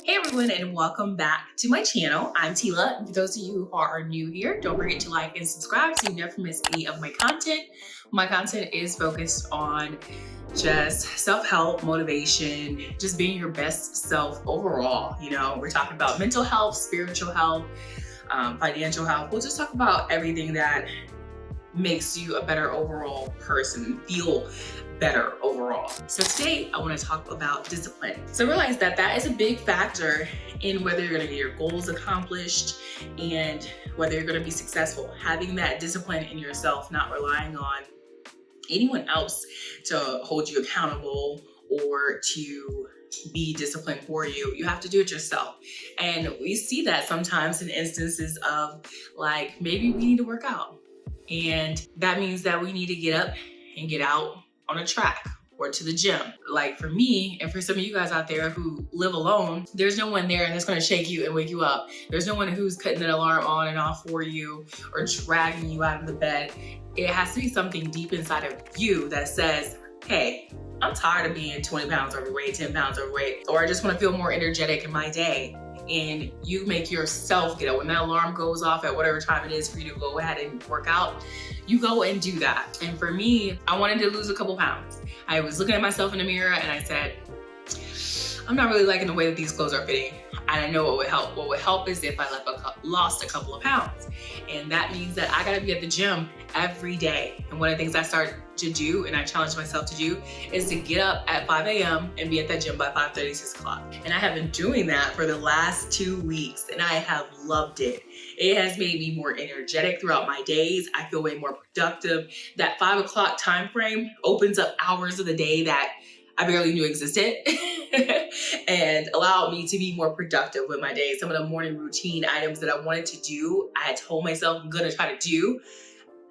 Hey everyone, and welcome back to my channel. I'm Tila. For those of you who are new here, don't forget to like and subscribe so you never miss any of my content. My content is focused on just self-help, motivation, just being your best self overall. We're talking about mental health, spiritual health, financial health. We'll just talk about everything that makes you a better overall person, feel better overall. So today I want to talk about discipline. So realize that that is a big factor in whether you're going to get your goals accomplished and whether you're going to be successful. Having that discipline in yourself, not relying on anyone else to hold you accountable or to be disciplined for you. You have to do it yourself. And we see that sometimes in instances of like, maybe we need to work out. And that means that we need to get up and get out on a track or to the gym. Like for me, and for some of you guys out there who live alone, there's no one there that's gonna shake you and wake you up. There's no one who's cutting an alarm on and off for you or dragging you out of the bed. It has to be something deep inside of you that says, hey, I'm tired of being 20 pounds overweight, 10 pounds overweight, or I just wanna feel more energetic in my day. And you make yourself get up. When that alarm goes off at whatever time it is for you to go ahead and work out, you go and do that. And for me, I wanted to lose a couple pounds. I was looking at myself in the mirror and I said, I'm not really liking the way that these clothes are fitting. And I know what would help. What would help is if I lost a couple of pounds. And that means that I gotta be at the gym every day. And one of the things I started to do, and I challenged myself to do, is to get up at 5 a.m. and be at that gym by 5:30, 6 o'clock. And I have been doing that for the last 2 weeks and I have loved it. It has made me more energetic throughout my days. I feel way more productive. That 5 o'clock time frame opens up hours of the day that I barely knew existed and allowed me to be more productive with my day. Some of the morning routine items that I wanted to do, I had told myself I'm gonna try to do,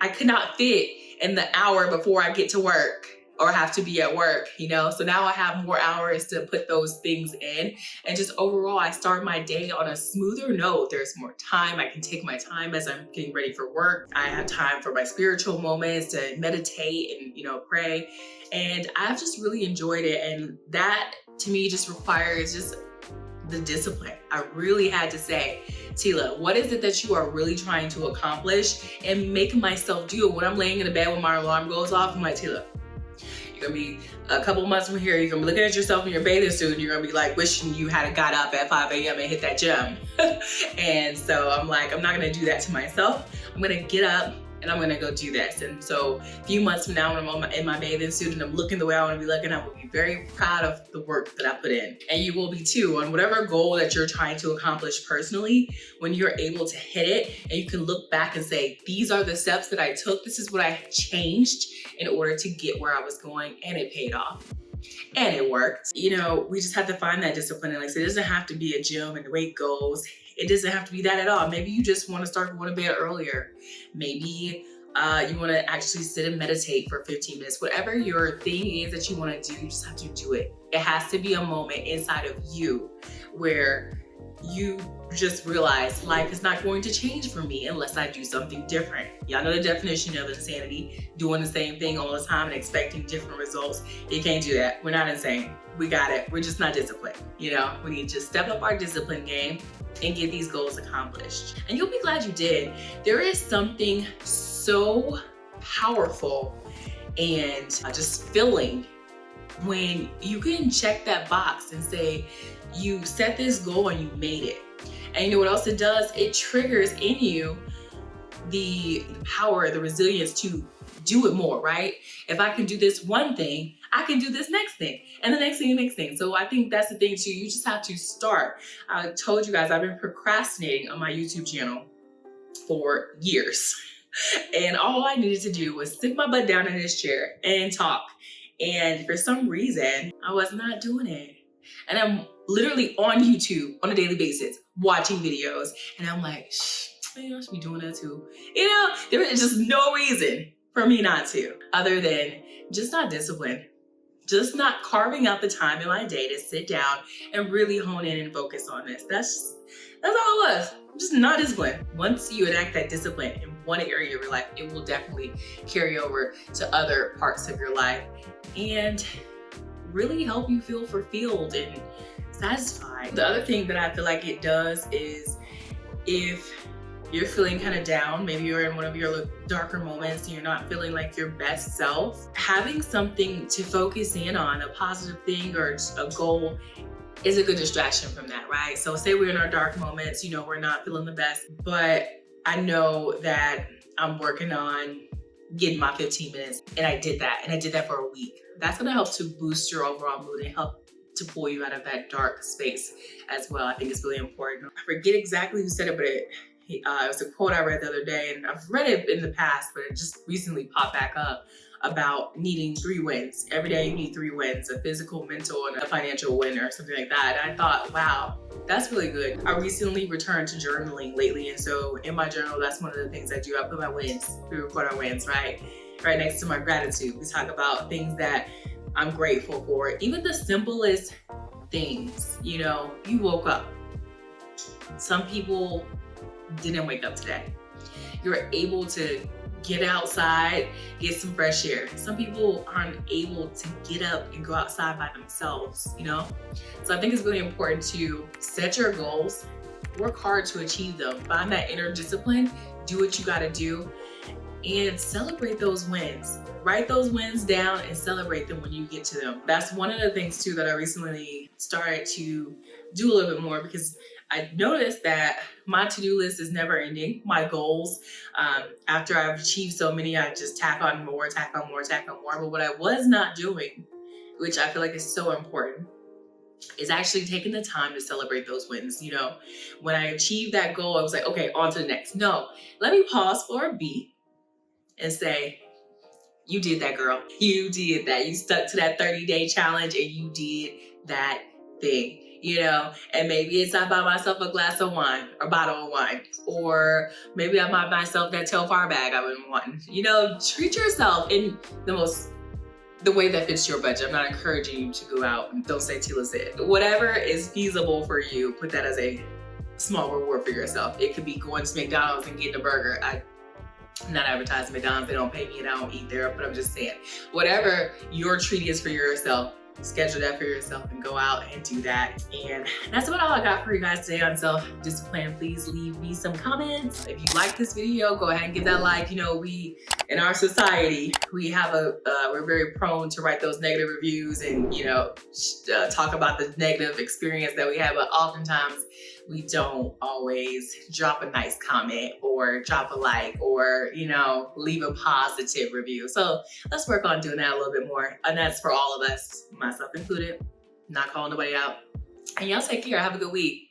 I could not fit in the hour before I get to work or have to be at work, So now I have more hours to put those things in. And just overall, I start my day on a smoother note. There's more time. I can take my time as I'm getting ready for work. I have time for my spiritual moments to meditate and, pray. And I've just really enjoyed it. And that to me just requires just the discipline. I really had to say, Tila, what is it that you are really trying to accomplish? And make myself do it. When I'm laying in the bed when my alarm goes off, I'm like, Tila, you're gonna be a couple months from here, you're gonna be looking at yourself in your bathing suit and you're gonna be like wishing you had got up at 5 a.m. and hit that gym. And so I'm like, I'm not gonna do that to myself. I'm gonna get up and I'm gonna go do this. And so a few months from now, when I'm in my bathing suit and I'm looking the way I wanna be looking, I will be very proud of the work that I put in. And you will be too, on whatever goal that you're trying to accomplish personally. When you're able to hit it and you can look back and say, these are the steps that I took, this is what I changed in order to get where I was going, and it paid off. And it worked. We just have to find that discipline. And like I said, it doesn't have to be a gym and weight goals. It doesn't have to be that at all. Maybe you just want to start going to bed earlier. Maybe you want to actually sit and meditate for 15 minutes. Whatever your thing is that you want to do, you just have to do it. It has to be a moment inside of you where you just realize life is not going to change for me unless I do something different. Y'all know the definition of insanity, doing the same thing all the time and expecting different results. You can't do that. We're not insane. We got it. We're just not disciplined. We need to step up our discipline game and get these goals accomplished. And you'll be glad you did. There is something so powerful and just filling when you can check that box and say, you set this goal and you made it. And you know what else it does? It triggers in you the power, the resilience to do it more, right? If I can do this one thing, I can do this next thing and the next thing and the next thing. So I think that's the thing too. You just have to start. I told you guys I've been procrastinating on my YouTube channel for years. And all I needed to do was sit my butt down in this chair and talk. And for some reason, I was not doing it. And I'm literally on YouTube on a daily basis, watching videos. And I'm like, maybe I should be doing that too. There is just no reason for me not to, other than just not disciplined. Just not carving out the time in my day to sit down and really hone in and focus on this. That's all it was. I'm just not disciplined. Once you enact that discipline in one area of your life, it will definitely carry over to other parts of your life. And really help you feel fulfilled and satisfied. The other thing that I feel like it does is if you're feeling kind of down, maybe you're in one of your darker moments and you're not feeling like your best self, having something to focus in on, a positive thing or a goal, is a good distraction from that, right? So say we're in our dark moments, you know, we're not feeling the best, but I know that I'm working on getting my 15 minutes, and I did that, and I did that for a week. That's gonna help to boost your overall mood and help to pull you out of that dark space as well. I think it's really important. I forget exactly who said it, but it was a quote I read the other day, and I've read it in the past, but it just recently popped back up about needing 3 wins. Every day you need 3 wins, a physical, mental, and a financial win or something like that. And I thought, wow, that's really good. I recently returned to journaling lately, and so in my journal, that's one of the things I do. I put my wins, we record our wins, right next to my gratitude. We talk about things that I'm grateful for, even the simplest things. You know, you woke up. Some people didn't wake up today. You're able to get outside, get some fresh air. Some people aren't able to get up and go outside by themselves, you know? So I think it's really important to set your goals, work hard to achieve them, find that inner discipline, do what you gotta do, and celebrate those wins. Write those wins down and celebrate them when you get to them. That's one of the things too that I recently started to do a little bit more, because I noticed that my to-do list is never ending. My goals, after I've achieved so many, I just tack on more. But what I was not doing, which I feel like is so important, is actually taking the time to celebrate those wins. You know, when I achieved that goal, I was like, okay, on to the next. No, let me pause for a beat and say, you did that, girl. You did that. You stuck to that 30-day challenge and you did that thing. You know, and maybe it's I buy myself a glass of wine or bottle of wine, or maybe I buy myself that Telfar bag I've been wanting. You know, treat yourself in the way that fits your budget. I'm not encouraging you to go out and don't say Tila said. Whatever is feasible for you, put that as a small reward for yourself. It could be going to McDonald's and getting a burger. I'm not advertising McDonald's, they don't pay me and I don't eat there, but I'm just saying, whatever your treat is for yourself, schedule that for yourself and go out and do that. And that's about all I got for you guys today on self-discipline. Please leave me some comments. If you like this video, go ahead and give that like. You know, we, in our society, we have we're very prone to write those negative reviews and, you know, talk about the negative experience that we have, but oftentimes we don't always drop a nice comment or drop a like or, you know, leave a positive review. So let's work on doing that a little bit more. And that's for all of us, myself included. Not calling nobody out. And y'all take care. Have a good week.